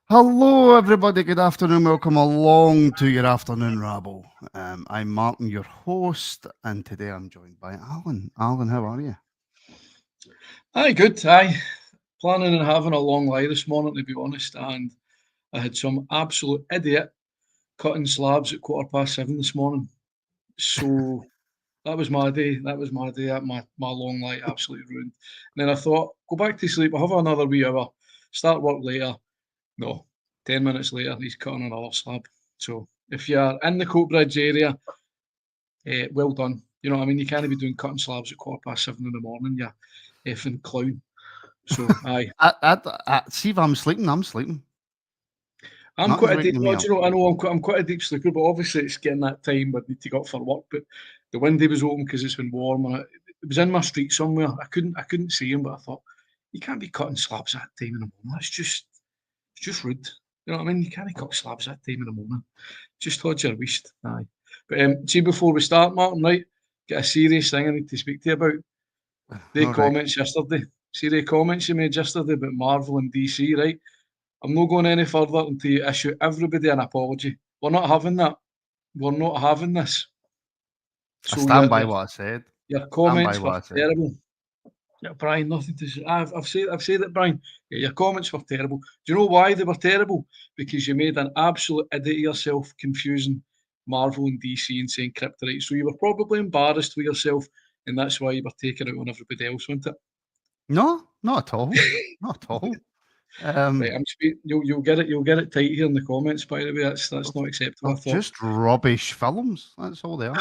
Hello, everybody. Good afternoon. Welcome along to your afternoon rabble. I'm Martin, your host, and today I'm joined by Alan. Alan, how are you? Aye, good. Aye, planning on having a long lie this morning, to be honest, and I had some absolute idiot cutting slabs at 7:15 this morning. So that was my day. That was my day. My long lie absolutely ruined. And then I thought, go back to sleep. I'll have another wee hour. Start work later. No, 10 minutes later, he's cutting another slab. So if you're in the Coatbridge area, well done. You know what I mean? You can't be doing cutting slabs at 7:15 in the morning. You effing clown. So aye. See if I'm sleeping. I'm sleeping. I'm Nothing's quite a deep. waking me Well, do up. you know, I know I'm quite a deep sleeper, but obviously it's getting that time where I need to get up for work. But the window was open because it's been warm, and it was in my street somewhere. I couldn't see him, but I thought you can't be cutting slabs that time in the morning. It's just rude. You know what I mean? You can't cut slabs that time in the morning. Just hold your waist. Aye. But see, before we start, Martin, right? Get a serious thing I need to speak to you about. The All right. comments yesterday. See the comments you made yesterday about Marvel and DC, right? I'm not going any further until you issue everybody an apology. We're not having that. We're not having this. I So stand your by your, what I said. your Stand by comments were what I said. terrible. Yeah, Brian, nothing to say. I've said it, Brian. Yeah, your comments were terrible. Do you know why they were terrible? Because you made an absolute idiot of yourself, confusing Marvel and DC and saying kryptonite. So you were probably embarrassed with yourself, and that's why you were taking it on everybody else, wasn't it? No, not at all. Not at all. Right, Um, you'll get it. You'll get it tight here in the comments. By the way, that's not acceptable. they're I thought. just rubbish films. That's all they are.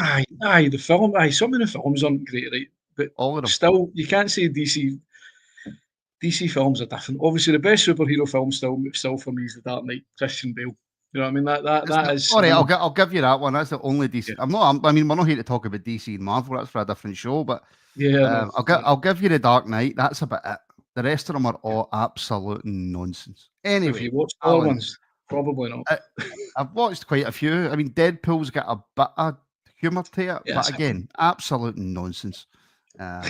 The film, some of the films aren't great, right? But All of them. still, you can't say DC films are different. Obviously, the best superhero film still for me is The Dark Knight, Christian Bale. You know what I mean? It's That not, is all right, cinema. I'll give you that one. That's the only Yeah, decent. I mean, we're not here to talk about DC and Marvel. That's for a different show. But yeah, no, I'll give you the Dark Knight. That's about it. The rest of them are yeah. all absolute nonsense. Have Anyway, you watched other Alan, ones? Probably not. I, I've watched quite a few. I mean, Deadpool's got a bit of humour to it, Yeah, but that's it. again, absolute nonsense. Um,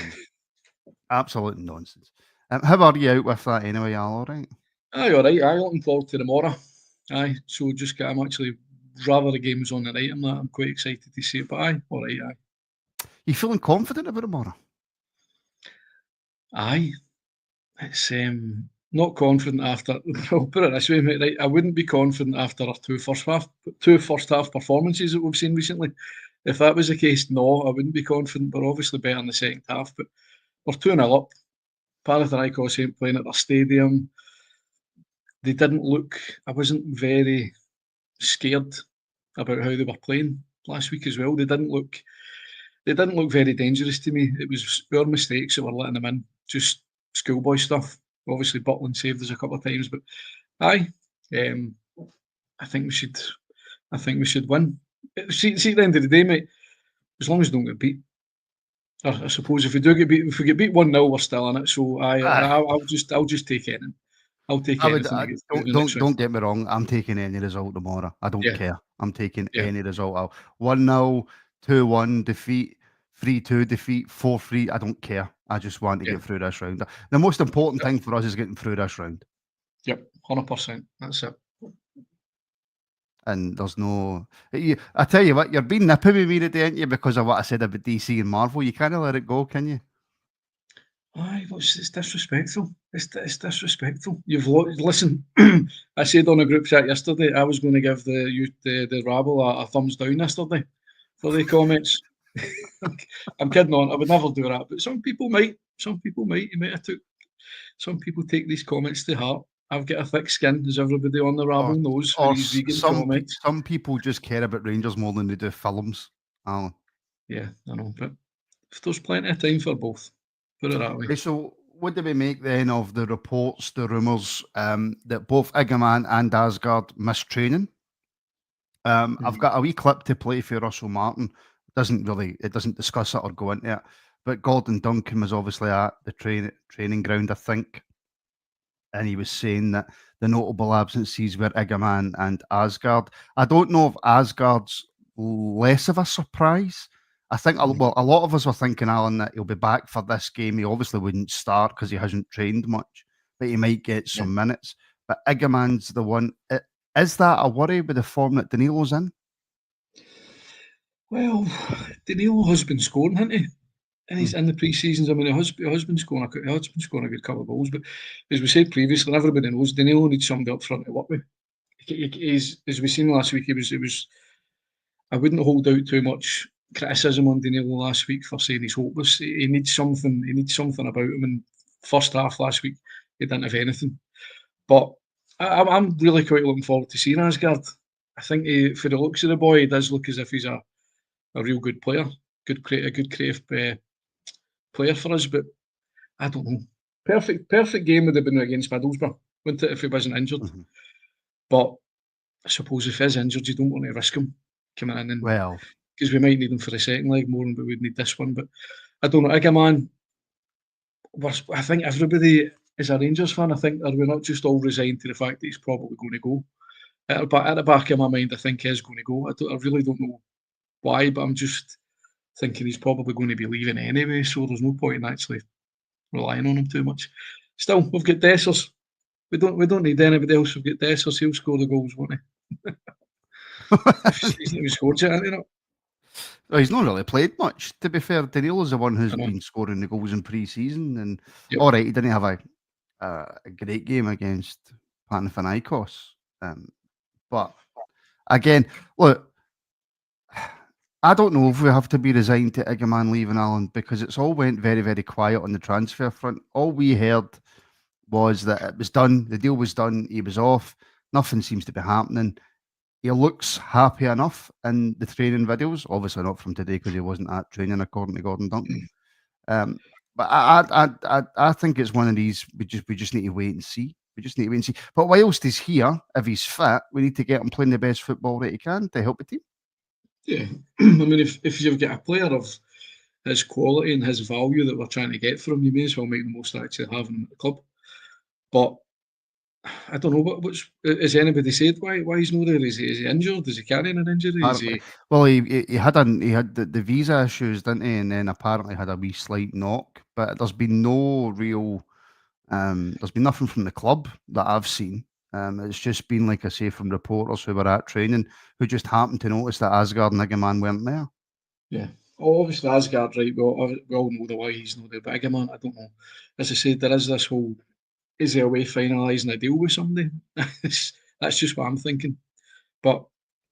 absolute nonsense. How are you out with that anyway, Al? All right. Aye, all right. Aye, looking forward to tomorrow. Aye, so just I'm actually rather the game's on the night. I'm quite excited to see it. But aye, all right. You feeling confident about tomorrow? Aye, it's not confident after. I'll put it this way, mate. Right, I wouldn't be confident after our two first half performances that we've seen recently. If that was the case, no, I wouldn't be confident. But obviously better in the second half. But we're 2-0 up. Panathinaikos ain't playing at their stadium. They didn't look. I wasn't very scared about how they were playing last week as well. They didn't look. They didn't look very dangerous to me. It was our mistakes that were letting them in. Just schoolboy stuff. Obviously, Butland saved us a couple of times, but aye, um, I think we should. I think we should win. See, at the end of the day, mate. As long as we don't get beat, or I suppose if we do get beat, if we get beat 1-0, we're still in it. So Aye. I'll just take anything. I'll take I would anything to get through don't the next don't round. don't get me wrong. I'm taking any result tomorrow. I don't Yeah, care. I'm taking yeah, any result. 1-0, 2-1 defeat, 3-2 defeat, 4-3. I don't care. I just want to yeah. get through this round. The most important thing for us is getting through this round. Yep, 100%. That's it. And there's no. I tell you what, you're being nippy with me today, aren't you? Because of what I said about DC and Marvel. You can't let it go, can you? Aye, it's disrespectful. It's disrespectful. Listen. I said on a group chat yesterday I was going to give the rabble a thumbs down yesterday for the comments. I'm kidding on. I would never do that, but some people might. Some people might. You might have took. Some people take these comments to heart. I've got a thick skin, as everybody on the rabble Or knows, for these vegan comments. some people just care about Rangers more than they do films. Alan. Yeah, I know, but if there's plenty of time for both, put it that way. Okay, so what do we make then of the reports, the rumours that both Igamane and Aasgaard missed training? I've Mhm. got a wee clip to play for Russell Martin. It doesn't discuss it or go into it. But Gordon Duncan was obviously at the training ground, I think, and he was saying that the notable absences were Igamane and Aasgaard. I don't know if Aasgaard's less of a surprise. I think Mhm. a lot of us were thinking, Alan, that he'll be back for this game. He obviously wouldn't start because he hasn't trained much, but he might get Yeah. some minutes. but Igaman's the one. Is that a worry with the form that Danilo's in? Well, Danilo has been scoring, hasn't he? And he's in the pre-seasons. I mean, he has been scoring a good couple of goals. But as we said previously, and everybody knows, Danilo needs somebody up front to work with. He's, as we seen last week, he was. I wouldn't hold out too much criticism on Danilo last week for saying he's hopeless. He needs something. He needs something about him. And first half last week, he didn't have anything. But I'm really quite looking forward to seeing Aasgaard. I think for the looks of the boy, he does look as if he's a real good player, a good creative player for us. But I don't know. Perfect game would have been against Middlesbrough, wouldn't it, if he wasn't injured? Mm-hmm. But I suppose if he's injured, you don't want to risk him coming in, Well, because we might need him for the second leg more than we would need this one. But I don't know. Igamane, I think everybody is a Rangers fan. I think, are we not just all resigned to the fact that he's probably going to go? At the back of my mind, I think he's going to go. I really don't know why, but I'm just thinking he's probably going to be leaving anyway, so there's no point in actually relying on him too much. Still, we've got Dessers. We don't need anybody else. We've got Dessers. He'll score the goals, won't he? He's not even scored yet, hasn't he? Well, he's not really played much, to be fair. Danilo's the one who's been scoring the goals in pre-season, and all right, he didn't have a great game against Panathinaikos, but again, look, I don't know if we have to be resigned to Igamane leaving, Alan, because it's all went very, very quiet on the transfer front. All we heard was that it was done, the deal was done, he was off, nothing seems to be happening. He looks happy enough in the training videos, obviously not from today because he wasn't at training, according to Gordon Duncan. But I think it's one of these. We just need to wait and see. We just need to wait and see. But whilst he's here, if he's fit, we need to get him playing the best football that he can to help the team. Yeah, I mean, if you've got a player of his quality and his value that we're trying to get from him, you may as well make the most of actually having him at the club. But I don't know what's has anybody said why he's not there? Is he injured? Is he carrying an injury? Well, he had the visa issues, didn't he? And then apparently had a wee slight knock. But there's been no real there's been nothing from the club that I've seen. It's just been, like I say, from reporters who were at training who just happened to notice that Aasgaard and Igamane weren't there. Yeah. Oh, obviously Aasgaard, right? We all know the why he's not there. But Igamane, I don't know. As I said, there is this whole, is there a way finalising a deal with somebody? That's just what I'm thinking. But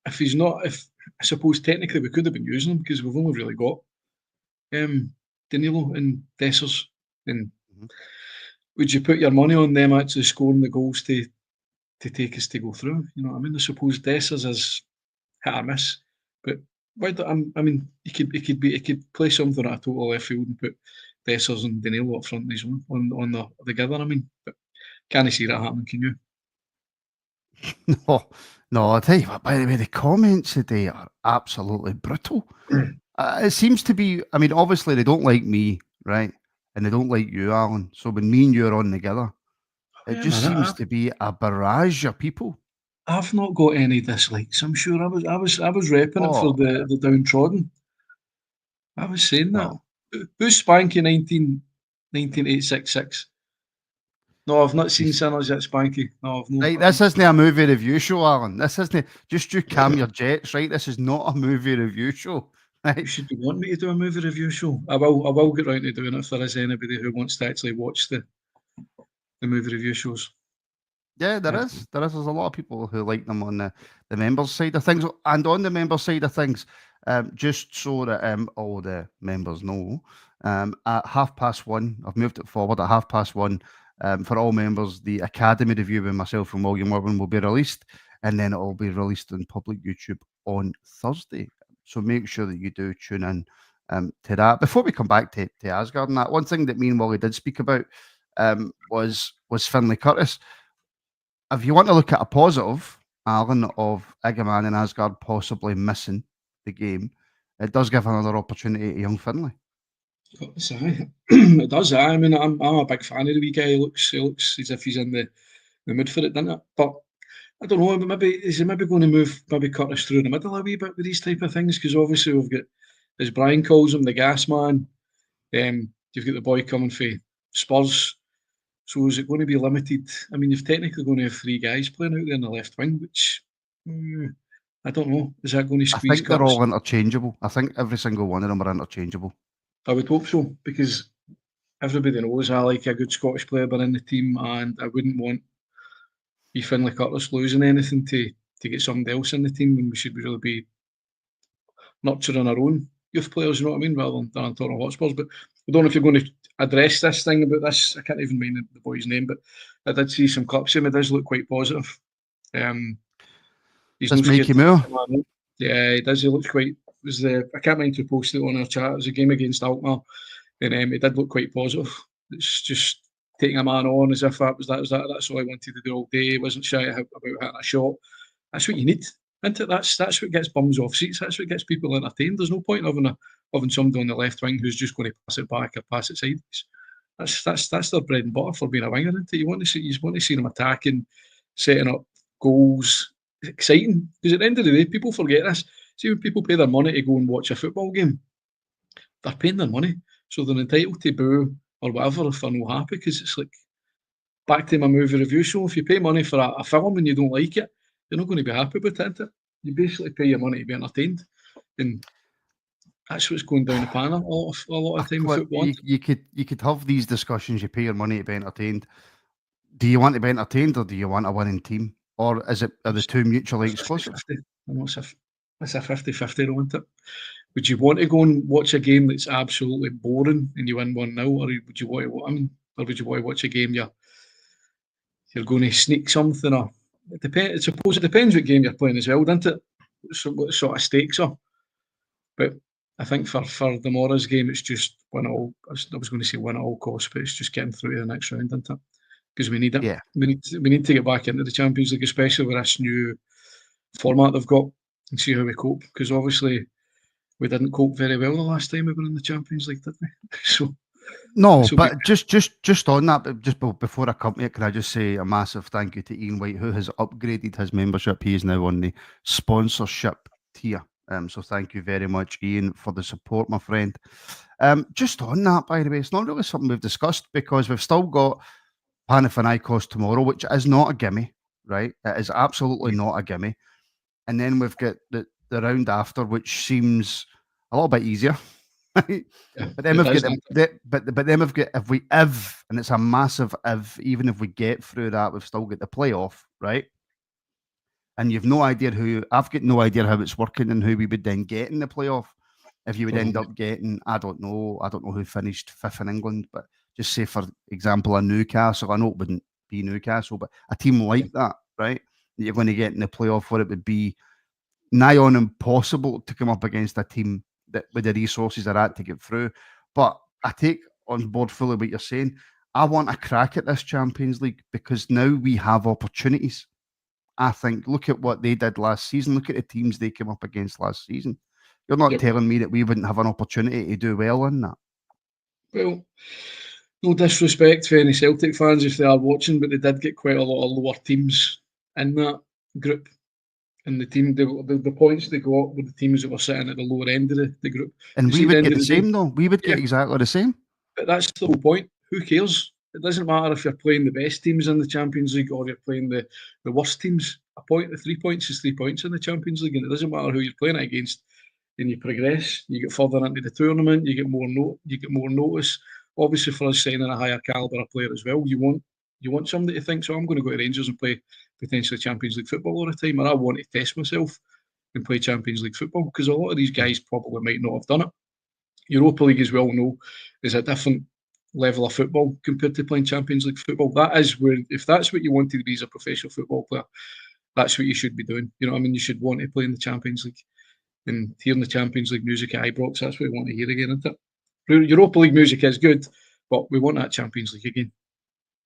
if he's not, I suppose technically we could have been using him because we've only really got Danilo and Dessers. And would you put your money on them actually scoring the goals to take us to go through? You know what I mean? I suppose Dessers is hit or miss, but why don't I mean he could play something at a total left field and put Dessers and Danilo up front on the together. I mean, but can't see that happening, can you? No, I'll tell you what, by the way, the comments today are absolutely brutal. It seems to be, I mean, obviously they don't like me, right? And they don't like you, Alan. So when me and you are on together, it just seems to be a barrage of people. I've not got any dislikes. I'm sure I was repping it for the downtrodden. I was saying that. Who's Spanky 1986? No, I've not seen Sinners yet, Spanky. No, I've not. Right, this isn't a movie review show, Alan. This isn't just you calm your jets, right? This is not a movie review show. Right? You should be wanting me to do a movie review show. I will get round to doing it if there is anybody who wants to actually watch the movie review shows. Yeah, there is. There's a lot of people who like them on the members side of things. And on the members side of things, just so that all the members know, at 1:30, I've moved it forward at 1:30. For all members, the Academy review with myself and William Irwin will be released, and then it will be released on public YouTube on Thursday. So make sure that you do tune in to that. Before we come back to Aasgaard and that, one thing that me and Wally did speak about was Finlay Curtis. If you want to look at a positive, Alan, of Igamane and Aasgaard possibly missing the game, it does give another opportunity to young Finlay. It does. I mean, I'm a big fan of the wee guy. He looks as if he's in the mood for it, doesn't it? But I don't know. Maybe is he going to move Curtis through the middle a wee bit with these type of things? Because obviously we've got, as Brian calls him, the gas man. You've got the boy coming for Spurs. So is it going to be limited? I mean, you've technically going to have 3 guys playing out there in the left wing, which I don't know. Is that going to I squeeze think they're cuts? all interchangeable. I think every single one of them are interchangeable. I would hope so, because everybody knows I like a good Scottish player in the team, and I wouldn't want Finlay Curtis losing anything to get somebody else in the team when we should really be nurturing our own youth players, you know what I mean, rather than Tottenham Hotspurs. But I don't know if you're going to address this thing about this. I can't even mind the boy's name, but I did see some clips of him. It does look quite positive. He's Does no Mikey scared. Moore? Yeah, he does. He looks quite. I can't mind who posted it on our chat. It was a game against Alkmaar, and it did look quite positive. It's just taking a man on as if that's all I wanted to do all day. Wasn't shy about hitting a shot. That's what you need. Isn't it? That's what gets bums off seats. That's what gets people entertained. There's no point having somebody on the left wing who's just going to pass it back or pass it sideways. That's their bread and butter for being a winger, isn't it? You want to see them attacking, setting up goals, exciting. Because at the end of the day, people forget this. See, when people pay their money to go and watch a football game, they're paying their money, so they're entitled to boo or whatever if they're not happy. Because it's like, back to my movie review show. If you pay money for a film and you don't like it, you're not going to be happy with it. You basically pay your money to be entertained, and that's what's going down the pan a lot of time with football. You could have these discussions. You pay your money to be entertained. Do you want to be entertained, or do you want a winning team, or are the two mutually exclusive? It's a 50-50, isn't it? Would you want to go and watch a game that's absolutely boring and you win 1-0, or would you want to watch a game you're going to sneak something? Or it depends. I suppose it depends what game you're playing as well, doesn't it? So what sort of stakes are. But I think for tomorrow's game, it's just win at all. I was going to say win at all costs, but it's just getting through to the next round, isn't it? Because we need it. Yeah. We need to get back into the Champions League, especially with this new format they've got, and see how we cope. Because obviously we didn't cope very well the last time we were in the Champions League, did we? So no, but just on that, but just before I come to it, can I just say a massive thank you to Ian White, who has upgraded his membership. He is now on the sponsorship tier. So thank you very much, Ian, for the support, my friend. Just on that, by the way, it's not really something we've discussed because we've still got Panathinaikos tomorrow, which is not a gimme, right? It is absolutely not a gimme. And then we've got the round after, which seems a little bit easier. Right? yeah, But then we've got if and it's a massive if, even if we get through that, we've still got the playoff, right? And you've no idea I've got no idea how it's working and who we would then get in the playoff. If you would end up getting, I don't know who finished 5th in England, but just say, for example, a Newcastle. I know it wouldn't be Newcastle, but a team like that, right? That you're going to get in the playoff, where it would be nigh on impossible to come up against a team that with the resources they're at to get through. But I take on board fully what you're saying. I want a crack at this Champions League because now we have opportunities. I think, look at what they did last season. Look at the teams they came up against last season. You're not telling me that we wouldn't have an opportunity to do well in that. Well, no disrespect to any Celtic fans if they are watching, but they did get quite a lot of lower teams in that group. And the points they got with the teams that were sitting at the lower end of the group. And we would get the same, though. We would get exactly the same. But that's the whole point. Who cares? It doesn't matter if you're playing the best teams in the Champions League or you're playing the worst teams. 3 points is 3 points in the Champions League, and it doesn't matter who you're playing it against. And you progress, you get further into the tournament, you get more notice. Obviously, for us signing a higher caliber of player as well, you want somebody to think, so I'm going to go to Rangers and play potentially Champions League football all the time, or I want to test myself and play Champions League football, because a lot of these guys probably might not have done it. Europa League, as we all know, is a different level of football compared to playing Champions League football. That is where, if that's what you wanted to be as a professional football player, that's what you should be doing. You know what I mean? You should want to play in the Champions League. And hearing the Champions League music at Ibrox, that's what we want to hear again, isn't it? Europa League music is good, but we want that Champions League again.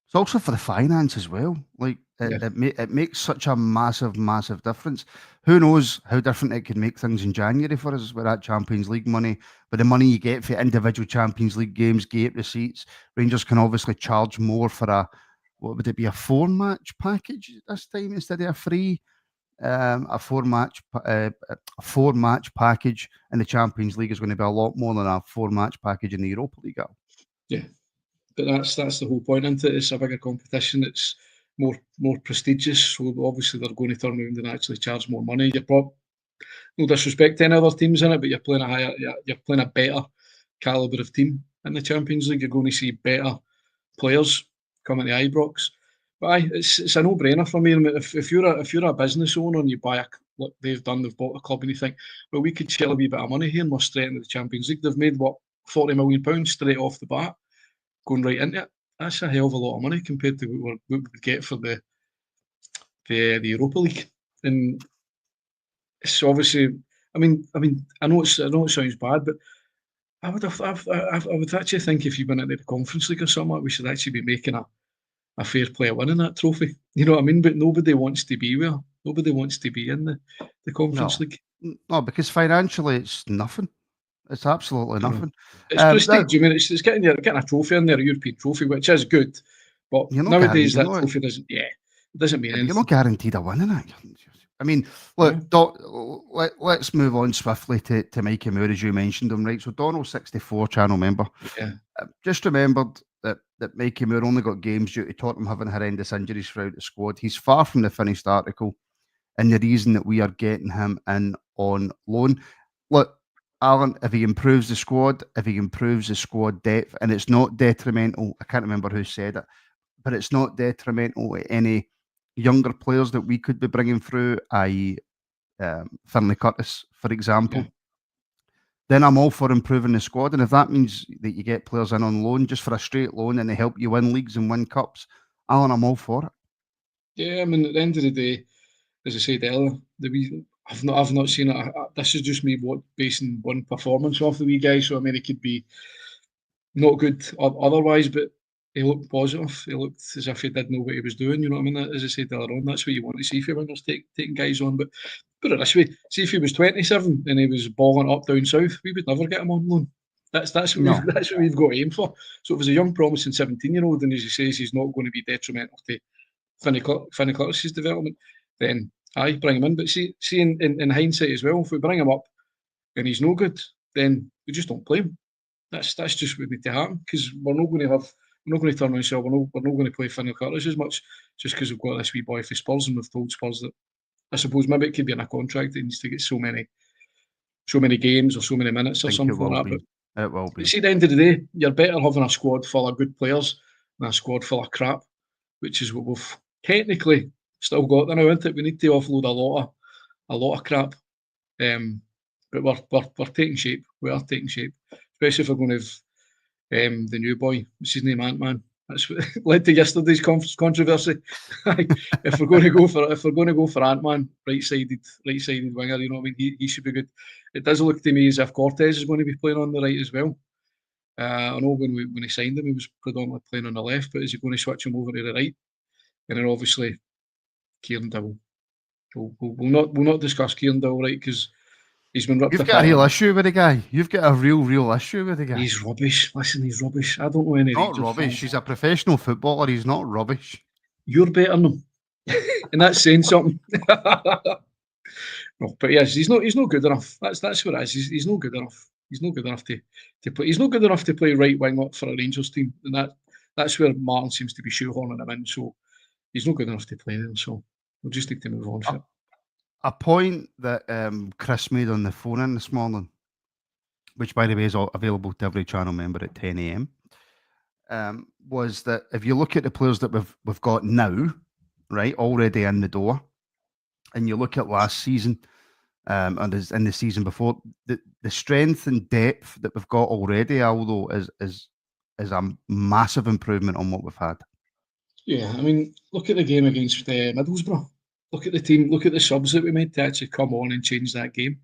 It's also for the finance as well. Like it makes such a massive difference. Who knows how different it could make things in January for us with that Champions League money. But the money you get for individual Champions League games, gate receipts, Rangers can obviously charge more for a 4-match package this time instead of a free. A 4-match package in the Champions League is going to be a lot more than a 4-match package in the Europa League. Yeah, but that's the whole point, isn't it? It's a bigger competition. It's more prestigious. So obviously they're going to turn around and actually charge more money. No disrespect to any other teams in it, but you're playing a better calibre of team in the Champions League. You're going to see better players coming to Ibrox. But it's a no-brainer for me. I mean, if you're a business owner and you buy what they've bought a club and you think, well, we could shell a wee bit of money here and we're straight into the Champions League. They've made £40 million straight off the bat, going right into it. That's a hell of a lot of money compared to what we would get for the Europa League. And it's obviously, I know it sounds bad, but I would actually think if you went into the Conference League or something, we should actually be making a fair play of winning that trophy. You know what I mean? But nobody wants to be where. Nobody wants to be in the Conference League. No, because financially it's nothing. It's absolutely nothing. It's prestige. I mean, it's getting a trophy in there, a European trophy, which is good. But nowadays that trophy doesn't mean anything. You're not guaranteed a win in it. I mean, look, let's move on swiftly to Mikey Moore, as you mentioned him, right? So Donald, 64 channel member. Yeah. Just remembered that Mikey Moore only got games due to Tottenham having horrendous injuries throughout the squad. He's far from the finished article, and the reason that we are getting him in on loan. Look, Alan, if he improves the squad, if he improves the squad depth, and it's not detrimental, I can't remember who said it, but it's not detrimental to any younger players that we could be bringing through, i.e. Finlay Curtis, for example, then I'm all for improving the squad. And if that means that you get players in on loan, just for a straight loan, and they help you win leagues and win cups, Alan, I'm all for it. Yeah, I mean, at the end of the day, as I said earlier, I've not seen it. This is just me basing one performance off the wee guy. So I mean, it could be not good otherwise, but he looked positive. He looked as if he did know what he was doing. You know what I mean? As I said earlier on, that's what you want to see for winners taking guys on. But put it this way: see if he was 27 and he was balling up down south, we would never get him on loan. That's what we've got to aim for. So if it was a young, promising 17-year-old, and as he says, he's not going to be detrimental to Finlay Curtis's development, then bring him in. But see in hindsight as well, if we bring him up and he's no good, then we just don't play him. That's just what needs to happen, because we're not going to turn around and say we're not going to play Finlay Curtis as much just because we've got this wee boy for Spurs, and we've told Spurs that I suppose maybe it could be in a contract that he needs to get so many games or so many minutes or something like that. But it will be. See, at the end of the day, you're better having a squad full of good players than a squad full of crap, which is what we've technically still got there now, isn't it? We need to offload a lot of crap. But we're taking shape. We are taking shape, especially if we're going to have the new boy, what's his name, Ant-Man. That's what led to yesterday's controversy. If we're going to go for Ant-Man, right-sided winger, you know what I mean? He should be good. It does look to me as if Cortez is going to be playing on the right as well. I know when he signed him, he was predominantly playing on the left, but is he going to switch him over to the right? And then obviously, Kieran Dowell. We'll not discuss Kieran Dowell, right? Because he's been ripped apart. You've got a real issue with the guy. You've got a real issue with the guy. He's rubbish. Listen, he's rubbish. I don't know any. Not rubbish. He's a professional footballer. He's not rubbish. You're better than him, and that's saying something. No, but yes, he's not good enough. That's what it is. He's not good enough. He's not good enough to play. He's not good enough to play right wing up for a Rangers team, and that's where Martin seems to be shoehorning him in. So he's not good enough to play there. So we'll just need to move on. A point that Chris made on the phone in this morning, which by the way is available to every channel member at 10 a.m, was that if you look at the players that we've got now, right, already in the door, and you look at last season and in the season before, the strength and depth that we've got already, although is a massive improvement on what we've had. Yeah, I mean, look at the game against Middlesbrough. Look at the team. Look at the subs that we made to actually come on and change that game.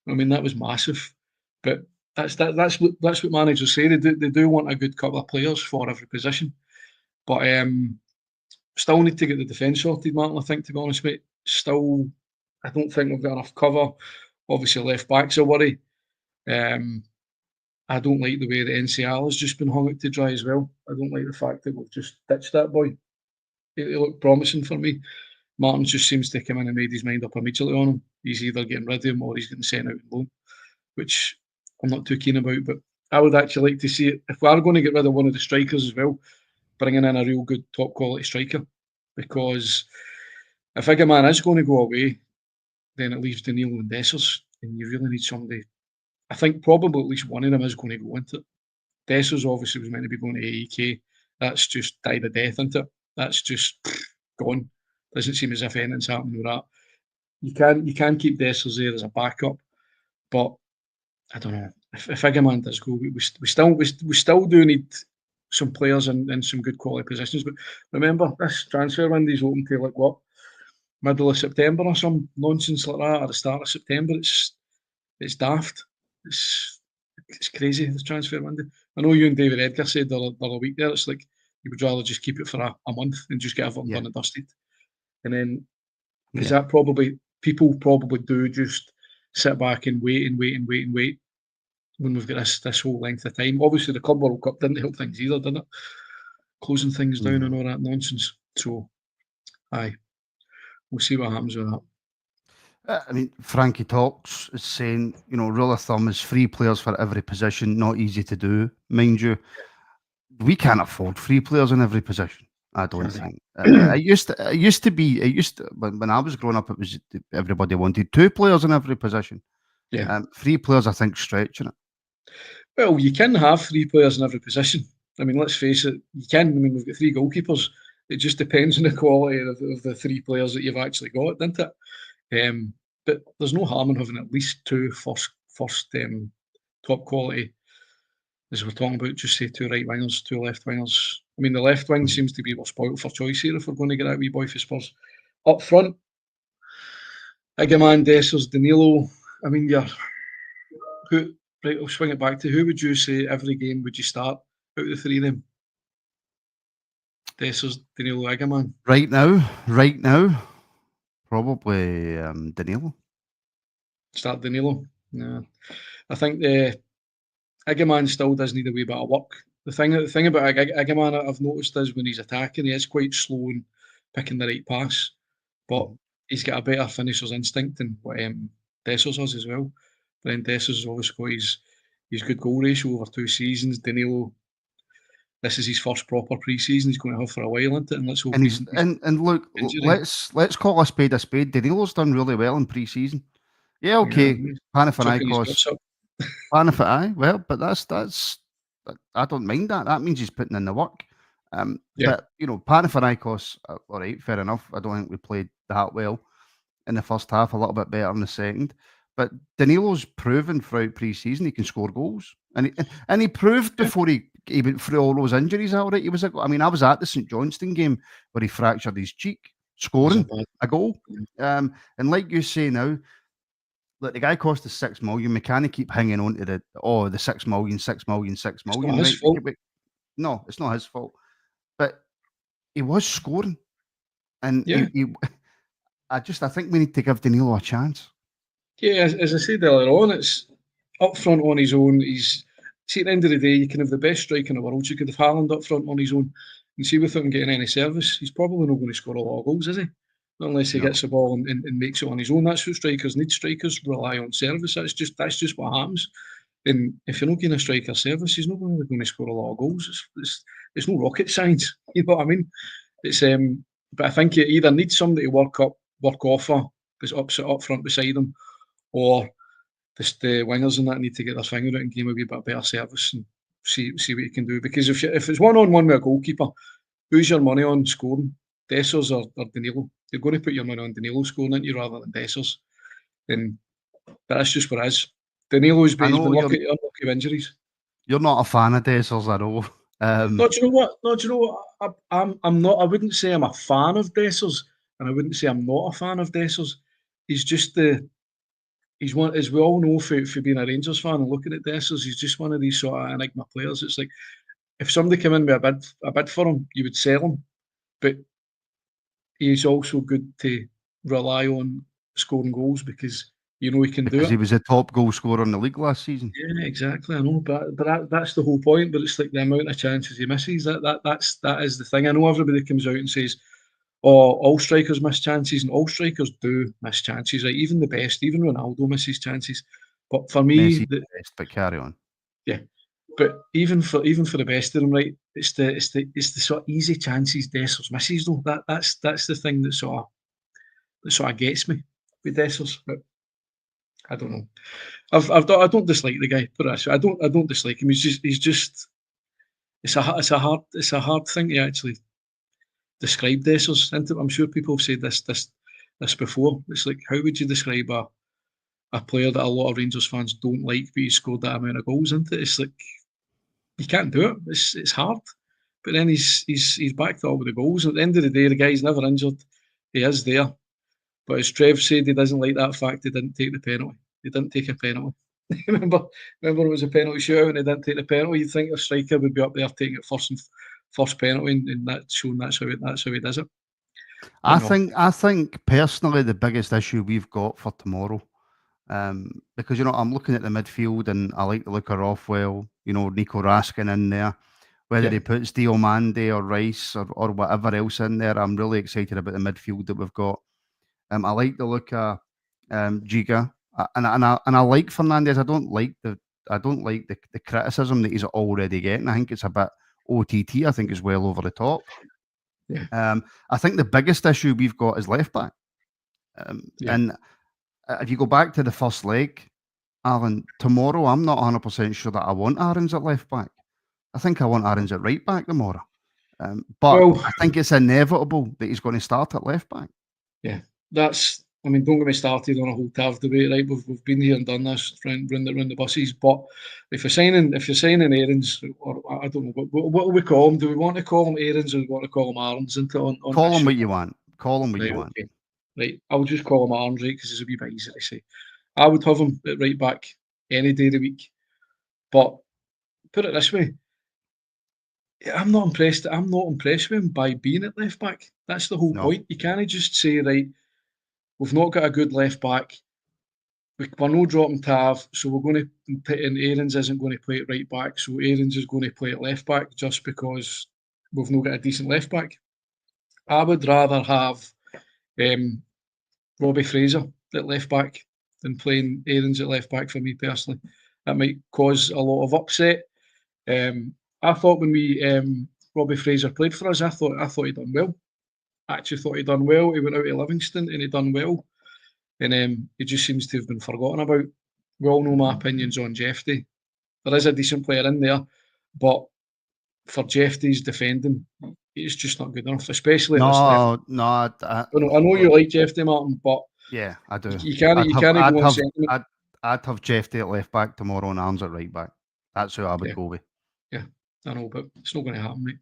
I mean, that was massive. But that's what managers say. They do want a good couple of players for every position. But still need to get the defence sorted, Martin. I think, to be honest, mate. Still, I don't think we've got enough cover. Obviously, left back's a worry. I don't like the way the NCL has just been hung out to dry as well. I don't like the fact that we've just ditched that boy. He looked promising for me. Martin just seems to come in and made his mind up immediately on him. He's either getting rid of him or he's getting sent out on loan, which I'm not too keen about. But I would actually like to see it. If we are going to get rid of one of the strikers as well, bringing in a real good top quality striker, because if Igamane is going to go away, then it leaves Danilo and Dessers, and you really need somebody. I think probably at least one of them is going to go into it. Dessers obviously was meant to be going to AEK. That's just died a death, isn't it? That's just gone. Doesn't seem as if anything's happening with that. You can keep Dessers there as a backup, but I don't know if Igamane does go, we still do need some players in some good quality positions. But remember, this transfer window is open till like what, middle of September or some nonsense like that, or the start of September. It's daft. It's crazy, this transfer window. I know you and David Edgar said the other week there, it's like you would rather just keep it for a month and just get everything done and dusted. And then, because that people probably do just sit back and wait when we've got this whole length of time. Obviously, the Club World Cup didn't help things either, did it? Closing things down and all that nonsense. So, we'll see what happens with that. I mean, Frankie Talks is saying, rule of thumb is 3 players for every position. Not easy to do, mind you. We can't afford 3 players in every position. I don't think. It used to when I was growing up, it was everybody wanted 2 players in every position. Yeah. 3 players, I think, stretching it. Well, you can have 3 players in every position. I mean, let's face it, you can. I mean, we've got 3 goalkeepers. It just depends on the quality of the 3 players that you've actually got, doesn't it? But there's no harm in having at least 2 first top quality, as we're talking about, just say 2 right wingers, 2 left wingers. I mean, the left wing seems to be what's spoiled for choice here if we're going to get that wee boy for Spurs. Up front, Igamane, Dessers, Danilo. I mean, right, I'll swing it back to who would you say every game would you start out of the 3 of them? Dessers, Danilo, Igamane. Right now, probably Danilo. Start Danilo. No, I think Igamane still does need a wee bit of work. The thing about Igamane I've noticed is when he's attacking, he is quite slow in picking the right pass, but he's got a better finisher's instinct than what Dessers has as well. But then Dessers has always got his good goal ratio over 2 seasons. Danilo, this is his first proper pre-season he's going to have for a while, isn't it? And let's hope and look, let's call a spade a spade. Danilo's done really well in pre-season. Yeah, okay. Panathinaikos. Well, but that's I don't mind that. That means he's putting in the work. But Panathinaikos, all right, fair enough. I don't think we played that well in the first half. A little bit better in the second. But Danilo's proven throughout pre-season he can score goals, and he proved before he went through all those injuries. All right, I was at the St Johnstone game where he fractured his cheek, scoring a goal. And like you say now, look, the guy cost us 6 million. We can't keep hanging on to the 6 million. It's not his fault. No, it's not his fault. But he was scoring, and I think we need to give Danilo a chance. Yeah, as I said earlier on, it's up front on his own. See, at the end of the day, you can have the best striker in the world. You could have Haaland up front on his own. And see, without him getting any service, he's probably not going to score a lot of goals, is he? Not unless he gets the ball and makes it on his own. That's what strikers need. Strikers rely on service. That's just what happens. And if you're not getting a striker service, he's not really going to score a lot of goals. It's no rocket science. You know what I mean? It's but I think you either need somebody to work off up front beside him, or the wingers and that need to get their finger out and give him a wee bit better service and see what you can do. Because if it's 1-on-1 with a goalkeeper, who's your money on scoring? Dessers or Danilo? You're going to put your money on Danilo scoring, aren't you, rather than Dessers? But that's just what it is. Danilo's been unlucky with injuries. You're not a fan of Dessers at all. No, do you know what? I'm not. I wouldn't say I'm a fan of Dessers, and I wouldn't say I'm not a fan of Dessers. He's just he's one, as we all know, for being a Rangers fan and looking at Dessers, he's just one of these sort of enigma players. It's like if somebody came in with a bid for him, you would sell him, but he's also good to rely on scoring goals because he can do it. He was a top goal scorer in the league last season. Yeah, exactly. I know, but that's the whole point. But it's like the amount of chances he misses. That is the thing. I know everybody comes out and says, "Oh, all strikers miss chances," and all strikers do miss chances. Right? Even the best, even Ronaldo misses chances. But for me, but carry on. Yeah, But even for the best of them, right? It's the sort of easy chances Dessers misses though. That's the thing that sort of gets me with Dessers. But I don't know. I don't dislike the guy. Put it this way, I don't dislike him. He's just it's a hard thing to actually describe Dessers. I'm sure people have said this before. It's like, how would you describe a player that a lot of Rangers fans don't like, but he scored that amount of goals into it? It's like, you can't do it. It's hard. But then he's backed it up with the goals. At the end of the day, the guy's never injured. He is there. But as Trev said, he doesn't like that fact he didn't take the penalty. He didn't take a penalty. remember it was a penalty shootout and he didn't take the penalty. You'd think a striker would be up there taking it first penalty, and that's showing that's how he does it. I think personally the biggest issue we've got for tomorrow, because I'm looking at the midfield and I like the look of Rothwell, Nico Raskin in there. Whether he puts Diomande or Rice or whatever else in there, I'm really excited about the midfield that we've got. I like the look of Giga, and I like Fernandes. I don't like the criticism that he's already getting. I think it's a bit OTT. I think it's well over the top. Yeah. I think the biggest issue we've got is left back. And if you go back to the first leg, Alan, tomorrow I'm not 100% sure that I want Aarons at left back. I think I want Aarons at right back tomorrow. But I think it's inevitable that he's going to start at left back. Yeah, don't get me started on a whole Tav debate, right? We've been here and done this, round the buses. But if you're signing Aarons, or I don't know, what do we call him? Do we want to call him Aarons or do we want to call him Aarons? Call him what you want. Call him what you want. Okay. Right, I'll just call him Aarons, right? Because it's a wee bit easy to say. I would have him at right back any day of the week. But put it this way, I'm not impressed with him by being at left back. That's the whole point. You can't just say, right, we've not got a good left back. We're not dropping Tav, so we're going to put in Aarons isn't going to play at right back, so Aarons is going to play at left back just because we've not got a decent left back. I would rather have Robbie Fraser at left back than playing Aarons at left back for me personally. That might cause a lot of upset. I thought when Robbie Fraser played for us, I thought he'd done well. I actually thought he'd done well. He went out to Livingston and he'd done well. And he just seems to have been forgotten about. We all know my opinions on Jeffy. There is a decent player in there, but for Jeffy's defending, it's just not good enough, especially at this level. I know you like Jeffy, Martin, but yeah, I do. You can't go on sentiment. I'd have Jeffy at left back tomorrow and Aarons at right back. That's who I would go with. Yeah, I know, but it's not going to happen, mate.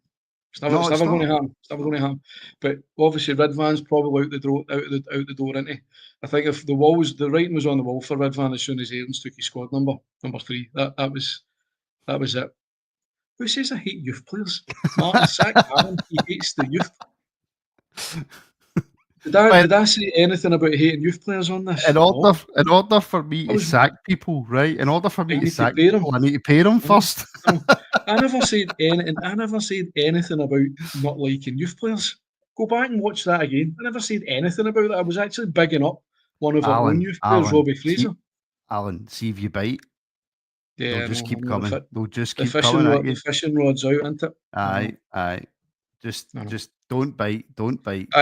It's never going to happen. It's never going to happen. But obviously, Ridvan's probably out the door, isn't he? I think if the writing was on the wall for Ridvan as soon as Aarons took his squad number 3. That was it. Who says I hate youth players? Martin sack Aaron. He hates the youth. Did I say anything about hating youth players on this? In order for me to sack people, right? In order for me to sack people, I need to pay them first. I never said anything about not liking youth players. Go back and watch that again. I never said anything about that. I was actually bigging up one of our own youth players, Robbie Fraser. Alan, see if you bite. Yeah, they'll just keep coming. They'll just keep coming at you. The fishing rod's out, isn't it? Aye. Just don't bite.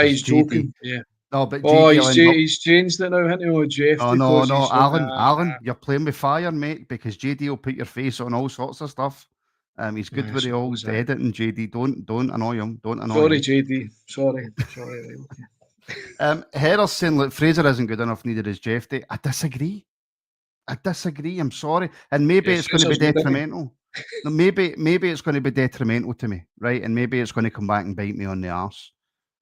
He's joking. Yeah. No, but he's changed it now, hasn't he? Oh, Jeff. No, Alan, you're playing with fire, mate, because JD will put your face on all sorts of stuff. He's good with the old editing, JD. Don't annoy him. Sorry, JD. Sorry. Heather's saying, look, Fraser isn't good enough, neither is Jeffy. I disagree. I'm sorry. And maybe it's going to be detrimental. No, maybe it's going to be detrimental to me, right? And maybe it's going to come back and bite me on the arse,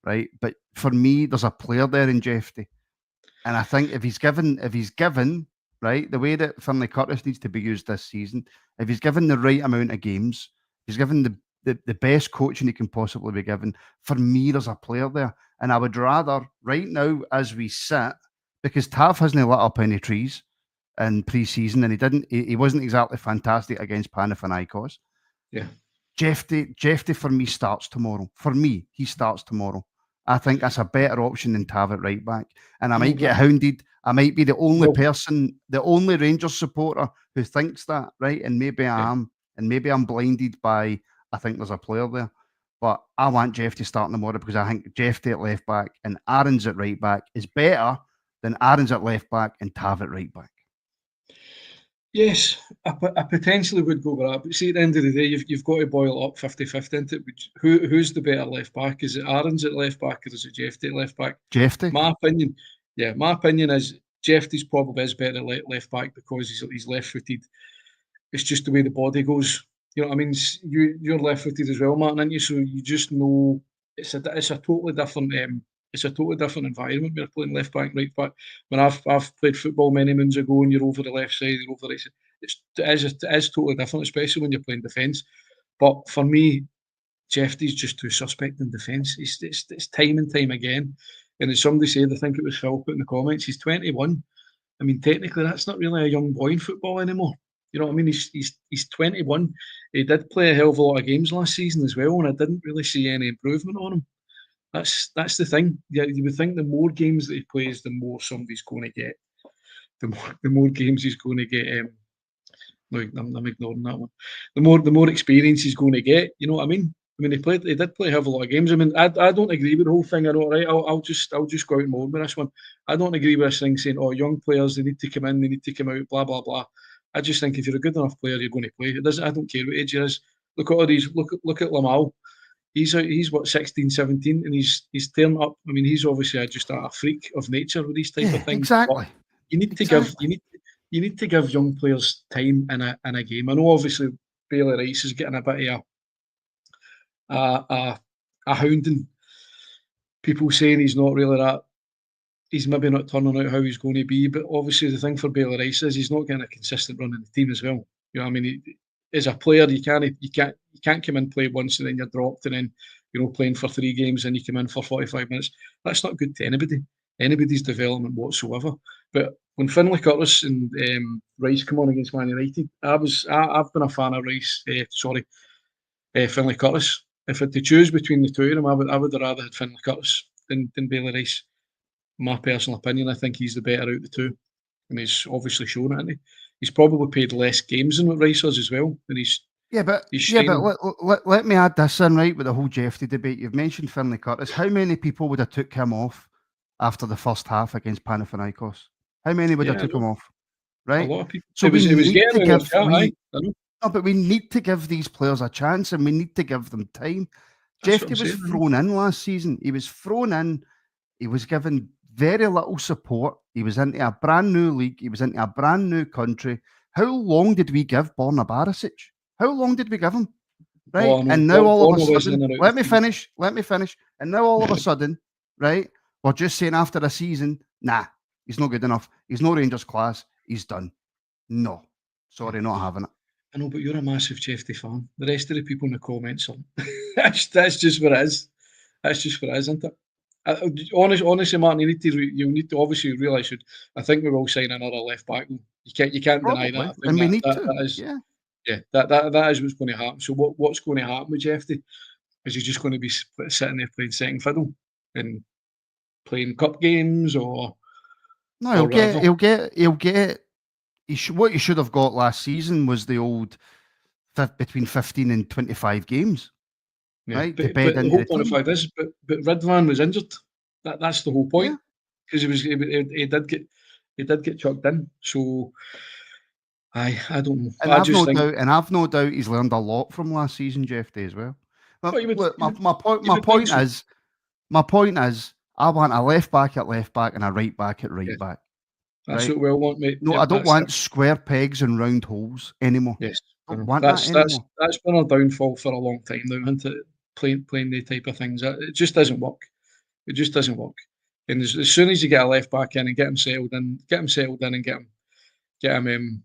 right? But for me, there's a player there in Jeffy. And I think if he's given, right, the way that Finlay Curtis needs to be used this season, if he's given the right amount of games, he's given the best coaching he can possibly be given, for me, there's a player there. And I would rather, right now, as we sit, because Tav hasn't lit up any trees in pre-season, and he wasn't exactly fantastic against Panathinaikos. Yeah. Jeffy for me starts tomorrow. For me, he starts tomorrow. I think that's a better option than Tav at right back. And I might get hounded. I might be the only person, the only Rangers supporter who thinks that, right? And maybe I am. and maybe I'm blinded by I think there's a player there, but I want Jeff to start tomorrow because I think Jeff at left back and Aaron's at right back is better than Aaron's at left back and Tav at right back. Yes, I potentially would go with that. But see, at the end of the day, you've got to boil it up 50-50 into it. Who's the better left back? Is it Aaron's at left back or is it Jeff at left back? Jeff. My opinion is Jeff's probably is better at left back because he's left-footed. It's just the way the body goes. You know what I mean? You're left-footed as well, Martin, aren't you? So you just know it's a totally different environment when you're playing left back, right back. When I've played football many moons ago, and you're over the left side, you're over the right side. It is totally different, especially when you're playing defence. But for me, Jeffy's just too suspect in defence. It's time and time again. And as somebody said, I think it was Phil put in the comments, he's 21. I mean, technically, that's not really a young boy in football anymore. You know what I mean? He's 21. He did play a hell of a lot of games last season as well, and I didn't really see any improvement on him. That's the thing. Yeah, you would think the more games that he plays, the more somebody's going to get. The more games he's going to get. No, I'm ignoring that one. The more experience he's going to get. You know what I mean? I mean, he did play a hell of a lot of games. I mean, I don't agree with the whole thing. I know, right? I'll just go out and moan with this one. I don't agree with this thing saying, "Oh, young players, they need to come in, they need to come out," blah blah blah. I just think if you're a good enough player, you're going to play. It doesn't. I don't care what age he is. Look at all these. Look at Lamal. He's what 16, 17, and he's turned up. I mean, he's obviously just a freak of nature with these type of things. Exactly. But you need to give young players time in a game. I know obviously Bailey Rice is getting a bit of a hounding. People saying he's not really that. He's maybe not turning out how he's going to be, but obviously the thing for Bailey Rice is he's not getting a consistent run in the team as well. You know what I mean? As a player, you can't come in, play once and then you're dropped, and then playing for 3 games and you come in for 45 minutes. That's not good to anybody's development whatsoever. But when Finlay Curtis and Rice come on against Man United, I've been a fan of Finlay Curtis. If I had to choose between the two of them, I would have rather had Finlay Curtis than Bailey Rice. My personal opinion, I think he's the better out of the two, and he's obviously shown it, hasn't he? He's probably played less games than what Rice has as well, and let me add this in, right, with the whole Jeffy debate. You've mentioned Finlay Curtis. How many people would have took him off after the first half against Panathinaikos? How many would have took him off? Right? A lot of people. So we need to give these players a chance, and we need to give them time. Jeffy was thrown in last season. He was thrown in. He was given very little support. He was into a brand new league. He was into a brand new country. How long did we give Borna Barisic? How long did we give him? Right? And now all of a sudden, let me finish. And now all of a sudden, right, we're just saying after a season, nah, he's not good enough. He's no Rangers class. He's done. No. Sorry, not having it. I know, but you're a massive Jeffy fan. The rest of the people in the comments are. That's just what it is. That's just what it is, isn't it? Honestly, Martin, you need to obviously realise. I think we will sign another left back. You can't deny that. And we need to. That is what's going to happen. So what's going to happen with Jeffy? Is he just going to be sitting there playing second fiddle and playing cup games, or no? He'll get. What he should have got last season was the old between 15 and 25 games. Yeah, right, but the whole point of this, but Ridvan was injured. That's the whole point, because he did get chucked in. So I don't know. And I've no doubt he's learned a lot from last season, Jeffy, as well. My point is, I want a left back at left back and a right back at right back. That's what we all want, mate. No, I don't want square pegs and round holes anymore. Yes, that's been our downfall for a long time now, isn't it? Playing the type of things. It just doesn't work. It just doesn't work. And as soon as you get a left back in and get him settled in and get him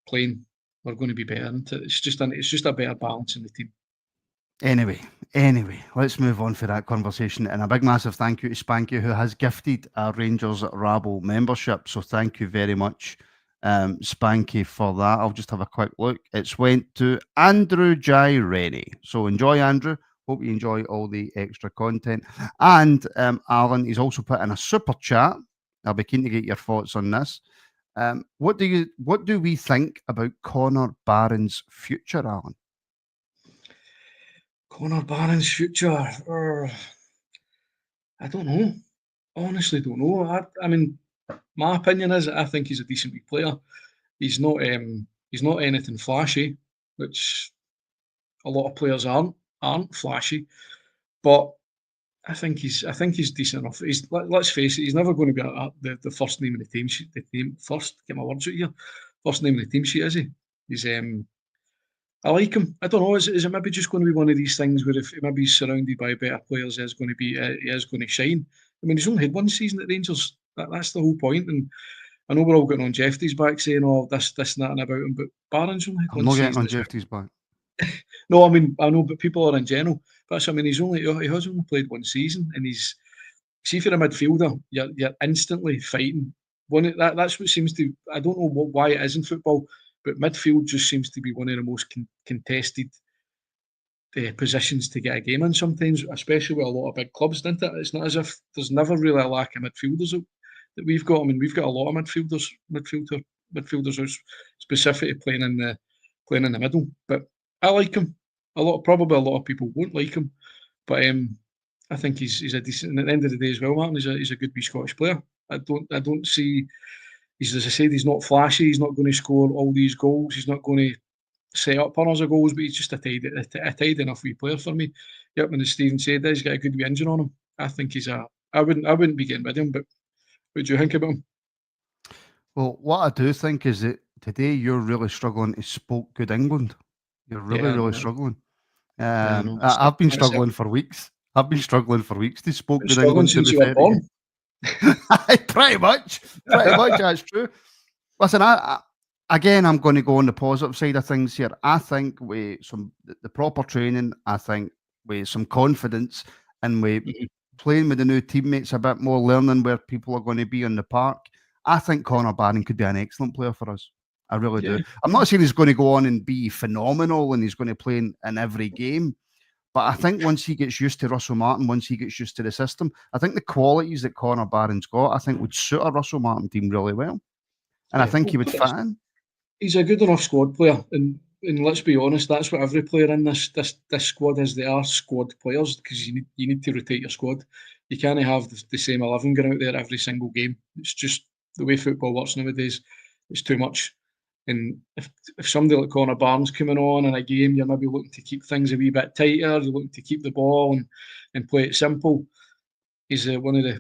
playing, we're going to be better, isn't it? It's just a better balance in the team. Anyway, let's move on for that conversation. And a big massive thank you to Spanky, who has gifted a Rangers Rabble membership. So thank you very much, Spanky, for that. I'll just have a quick look. It's went to Andrew J. Rennie. So enjoy, Andrew. Hope you enjoy all the extra content. And Alan, he's also put in a super chat. I'll be keen to get your thoughts on this. What do we think about Connor Barron's future, Alan? Connor Barron's future. I don't know. Honestly, don't know. I mean, my opinion is I think he's a decent wee player. He's not anything flashy, which a lot of players aren't flashy. But I think he's decent enough. Let's face it, he's never going to be the first name in the team sheet. Get my words out here. First name in the team sheet, is he? He's I like him. I don't know. Is it maybe just going to be one of these things where if maybe he's surrounded by better players, he is going to shine. I mean, he's only had one season at Rangers. That's the whole point. And I know we're all getting on Jeffrey's back saying, "Oh, this, and that, and about him," but Barron's only had I'm one not season. getting on Jeffrey's back. No, I mean, I know, but people are in general. But I mean, he has only played one season, and see, for a midfielder, you're instantly fighting. That's what seems to. I don't know why it is in football, but midfield just seems to be one of the most contested positions to get a game in sometimes, especially with a lot of big clubs, isn't it? It's not as if there's never really a lack of midfielders that we've got. I mean, we've got a lot of midfielders are specifically playing in the middle. But I like him. Probably a lot of people won't like him, but I think he's a decent. And at the end of the day, as well, Martin, he's a good wee Scottish player. I don't see. As I said, he's not flashy. He's not going to score all these goals. He's not going to set up hundreds of goals, but he's just a tidy enough wee player for me. Yep, and as Stephen said, he's got a good wee engine on him. I think he's a. I wouldn't be getting rid of him, but what do you think about him? Well, what I do think is that today you're really struggling to spoke good England. You're really struggling. I've been struggling for weeks. To spoke good England. To since be you were fair, born. pretty much. That's true. Listen, again, I'm going to go on the positive side of things here. I think with the proper training, I think with some confidence, and with playing with the new teammates a bit more, learning where people are going to be on the park, I think Connor Barron could be an excellent player for us. I really do. I'm not saying he's going to go on and be phenomenal and he's going to play in every game, but I think once he gets used to Russell Martin, once he gets used to the system, I think the qualities that Connor Barron's got, I think would suit a Russell Martin team really well. And I think he would fit in. He's a good enough squad player, and let's be honest, that's what every player in this squad is. They are squad players because you need to rotate your squad. You can't have the same 11 going out there every single game. It's just the way football works nowadays. It's too much. And if somebody like Connor Barnes coming on in a game, you're maybe looking to keep things a wee bit tighter. You're looking to keep the ball and play it simple. He's probably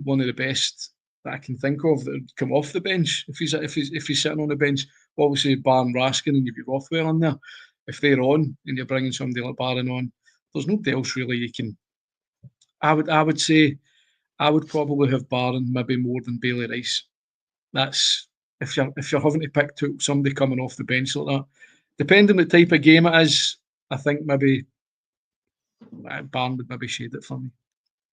one of the best that I can think of that would come off the bench if he's sitting on the bench. Obviously, Barron, Raskin, and you've got Rothwell on there. If they're on and you're bringing somebody like Barron on, there's nobody else really you can. I would say I would probably have Barron maybe more than Bailey Rice. That's if you're having to pick somebody coming off the bench like that. Depending on the type of game it is, I think maybe Barron would maybe shade it for me.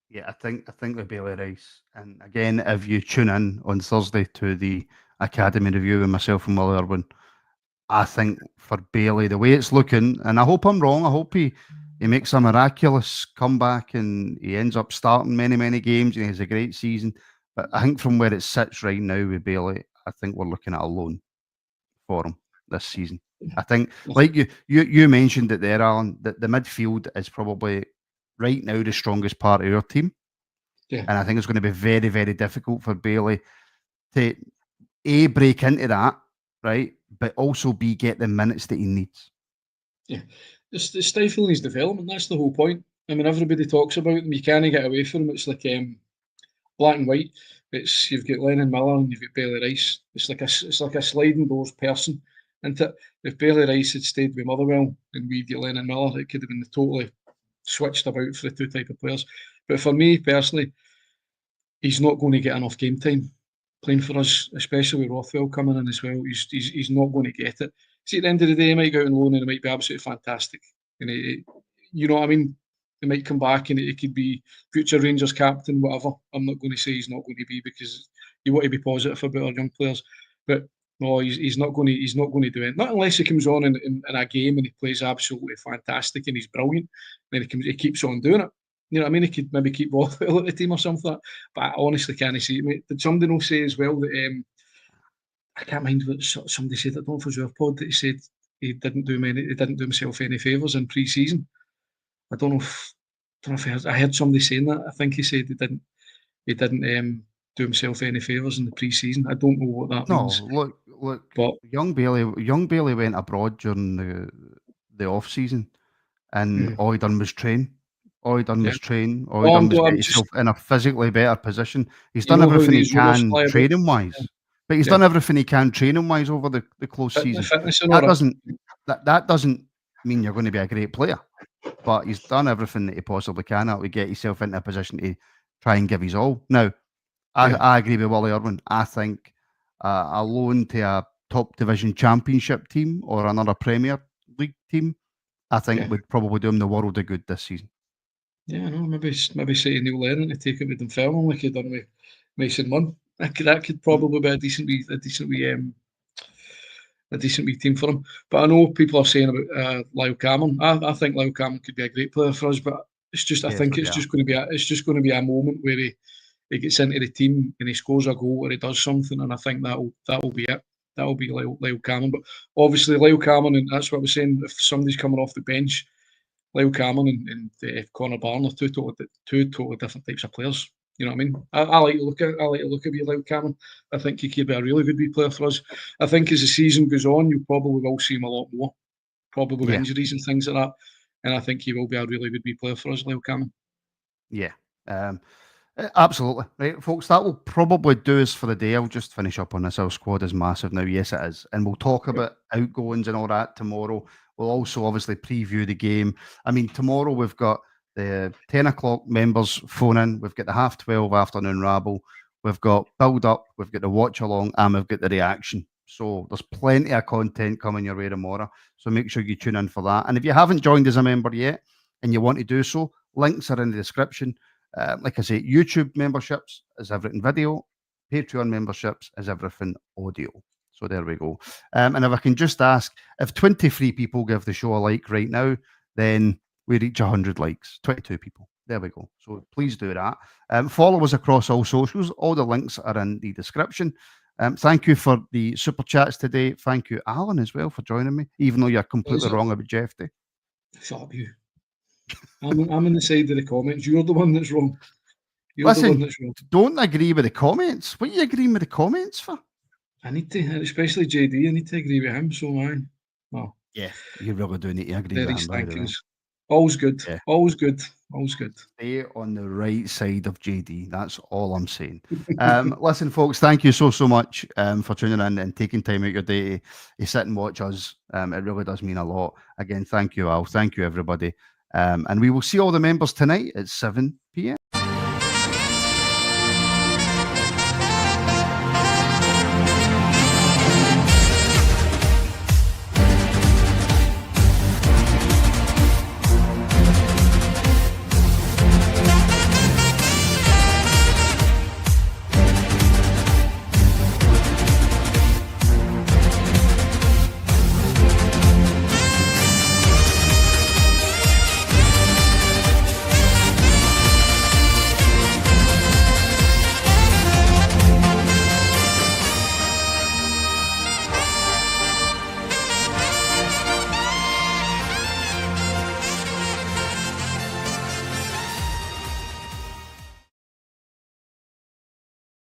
Yeah, I think with Bailey Rice. And again, if you tune in on Thursday to the Academy review with myself and Will Irwin, I think for Bailey, the way it's looking, and I hope I'm wrong, I hope he makes a miraculous comeback and he ends up starting many games and he has a great season. But I think from where it sits right now with Bailey, I think we're looking at a loan for him this season. I think, like you mentioned it there, Alan, that the midfield is probably right now the strongest part of our team. Yeah. And I think it's going to be very difficult for Bailey to A, break into that, right? But also B, get the minutes that he needs. Yeah. It's stifling his development. That's the whole point. I mean, everybody talks about him. You can't get away from him. It's like black and white. You've got Lennon Miller and you've got Bailey Rice. It's like a sliding doors person. And if Bailey Rice had stayed with Motherwell and we'd get Lennon Miller, it could have been totally switched about for the two type of players. But for me personally, he's not going to get enough game time playing for us, especially with Rothwell coming in as well. He's not going to get it. See, at the end of the day, he might go out on loan and it might be absolutely fantastic. And you know what I mean? He might come back and it could be future Rangers captain, whatever. I'm not going to say he's not going to be because you want to be positive about our young players. But no, he's not going to do it. Not unless he comes on in a game and he plays absolutely fantastic and he's brilliant. Then he keeps on doing it. You know what I mean? He could maybe keep Rothwell at the team or something like that. But I honestly can't see it, mate. Did somebody know say as well that I can't mind what somebody said, I don't know if it was your pod, that he said he didn't do himself any favours in pre-season. I don't know if I heard somebody saying that. I think he said he didn't do himself any favours in the pre-season. I don't know what that means. No, look. But Young Bailey went abroad during the off season, and all he done was train. All he done was train. All he done was get himself in a physically better position. He's done everything he can training wise, but he's done everything he can training wise over the close season. That doesn't mean you're going to be a great player, but he's done everything that he possibly can to get himself into a position to try and give his all. Now, I agree with Willie Irwin. I think a loan to a top division championship team or another Premier League team, I think would probably do him the world of good this season. Yeah, no, maybe say to Neil Lennon to take it with Dunfermline like he done with Mason Munn. That could probably be a decent wee team for him. But I know people are saying about Lyle Cameron. I think Lyle Cameron could be a great player for us, but it's just I think it's just going to be a moment where he gets into the team and he scores a goal or he does something, and I think that'll be it. That'll be Lyle Cameron. But obviously Lyle Cameron, and that's what I was saying, if somebody's coming off the bench, Lyle Cameron and Connor Barron are two totally different types of players. You know what I mean? I like to look at Lyle Cameron. I think he could be a really good wee player for us. I think as the season goes on, you probably will see him a lot more, probably with injuries and things like that. And I think he will be a really good wee player for us, Lyle Cameron. Yeah. Absolutely. Right, folks, that will probably do us for the day. I'll just finish up on this. Our squad is massive now. Yes, it is. And we'll talk about outgoings and all that tomorrow. We'll also obviously preview the game. I mean, tomorrow we've got the 10 o'clock members phone in. We've got the 12:30 afternoon rabble. We've got build up. We've got the watch along, and we've got the reaction. So there's plenty of content coming your way tomorrow. So make sure you tune in for that. And if you haven't joined as a member yet and you want to do so, links are in the description. Like I say, YouTube memberships is everything video. Patreon memberships is everything audio. So there we go. And if I can just ask, if 23 people give the show a like right now, then we reach 100 likes. 22 people. There we go. So please do that. Follow us across all socials. All the links are in the description. Thank you for the super chats today. Thank you, Alan, as well, for joining me, even though you're completely wrong about Jeff Day. Fuck you. I'm on the side of the comments. You're the one that's wrong. Listen, don't agree with the comments. What are you agreeing with the comments for? I need to, especially JD, I need to agree with him. So, man. Oh. Yeah, you really do need to agree with him. By the way. Always good. Yeah. Always good. Always good. Stay on the right side of JD. That's all I'm saying. Listen, folks, thank you so much for tuning in and taking time out your day to sit and watch us. It really does mean a lot. Again, thank you, Al. Thank you, everybody. And we will see all the members tonight at 7 p.m.